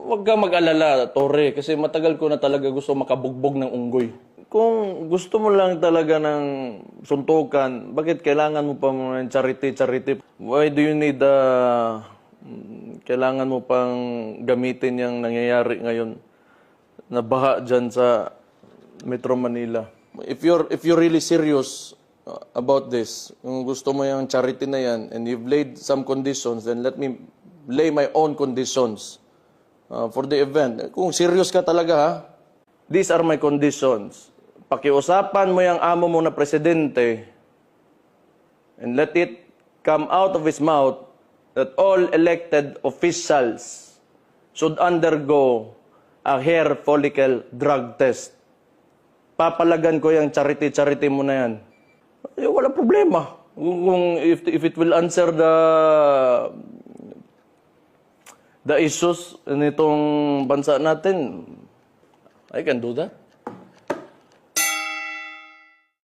Huwag ka mag-alala, Tore, kasi matagal ko na talaga gusto makabugbog ng unggoy. Kung gusto mo lang talaga ng suntukan, bakit kailangan mo pa ng charity? Why do you need kailangan mo pang gamitin yung nangyayari ngayon na baha dyan sa Metro Manila? If you're really serious about this, kung gusto mo yung charity na yan, and you've laid some conditions, then let me lay my own conditions for the event. Kung serious ka talaga, ha? These are my conditions. Pakiusapan mo yung amo mo na presidente and let it come out of his mouth that all elected officials should undergo a hair follicle drug test. Papalagan ko yung charity mo na yan. Wala problema. Kung if it will answer the issues nitong bansa natin, I can do that.